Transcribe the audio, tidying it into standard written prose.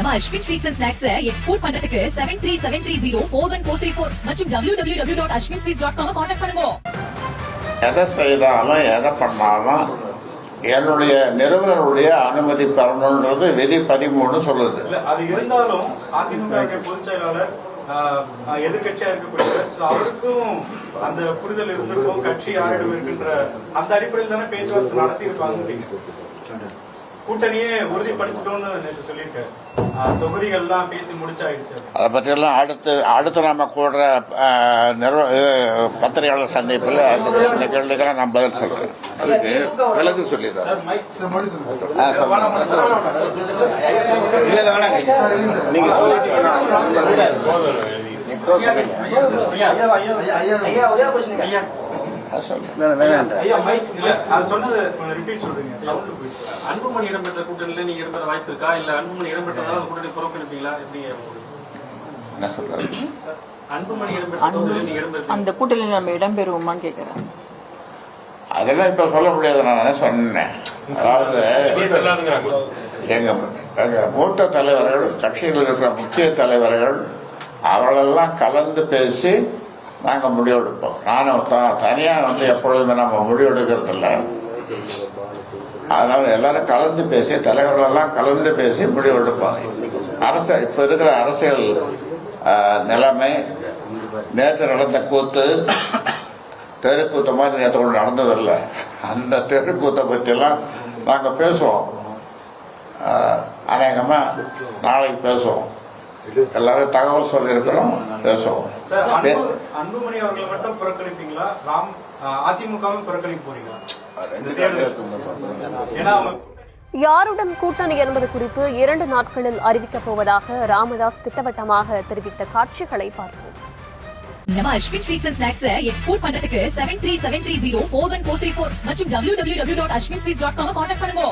நம்ம Ashwin sweets and snacks export பண்றதுக்கு 7373041434 மற்றும் www.ashwinsweets.com கான்டாக்ட் பண்ணுங்க. எதை செய்தாலும் எதை பண்ணாலும் என்னுடைய நிறுவனருடைய அனுமதி பெறணுன்றது விதி 13 சொல்லுது. அது இருந்தாலும் அதிமுக பொதுச் செயலாளர் எதிர்கட்சியா இருக்கக்கூடிய அவருக்கும் அந்த புரிதல் இருந்திருக்கும், கட்சி யாரிடம் இருக்கின்ற அந்த அடிப்படையில் தானே பேச்சுவார்த்தை நடத்தி இருப்பாங்க. கூட்டணியே உறுதிப்படுத்திட்டோம்னு நேற்று சொல்லியிருக்காரு. தொகுதிகள்லாம் பேசி முடிச்சாயிடுச்சு. அதை பற்றியெல்லாம் அடுத்து நாம கூடுற பத்திரிகையாளர் சந்திப்பில் இந்த கேள்விக்கெல்லாம் நான் பதில் சொல்றேன். அதுக்கு விலகு சொல்லிடுறேன். நீங்க அன்புமணி இடம்பெற்ற கூட்டணியில நீங்க இடம்பெற வாய்ப்பு இருக்கா, இல்ல அன்புமணி இடம்பெற்றதால கூட்டணி புறக்கணிப்பீங்களா? எப்படி அன்புமணி இடம்பெற்ற அந்த கூட்டணியில் நம்ம இடம்பெறுவோமான்னு கேட்கிறேன். அதெல்லாம் இப்ப சொல்ல முடியாது. நான் சொன்னேன், அதாவது எங்க மூத்த தலைவர்கள், கட்சியில் இருக்கிற முக்கிய தலைவர்கள் அவர்களெல்லாம் கலந்து பேசி நாங்கள் முடிவெடுப்போம். நானும் தனியாக எப்பொழுதுமே நம்ம முடிவெடுக்கிறது இல்லை. அதனால எல்லாரும் கலந்து பேசி, தலைவர்களெல்லாம் கலந்து பேசி முடிவெடுப்பாங்க. இப்ப இருக்கிற அரசியல் நிலைமை, நேற்று நடந்த கூத்து தெருக்கூத்த மாதிரி நேற்று ஒன்று நடந்ததில்லை. அந்த தெருக்கூத்தை பற்றியெல்லாம் நாங்கள் பேசுவோம். அநேகமா நாளைக்கு பேசுவோம். எல்லாரும் தகவல் சொல்லி இருக்கிறோம், பேசுவோம். அன்புமணி அவர்களை மட்டும் புறக்கணிப்பீங்களா, அதிமுகவும் புறக்கணிக்க போறீங்களா? யாருடன் கூட்டணி என்பது குறித்து 2 நாட்களில் அறிவிக்கப் போவதாக ராமதாஸ் திட்டவட்டமாக தெரிவித்த காட்சிகளை பார்ப்போம். நம்ம Ashwin sweets and snacks export பண்றதுக்கு 7373041434 மற்றும் www.ashwinsweets.com கான்டாக்ட் பண்ணுங்க.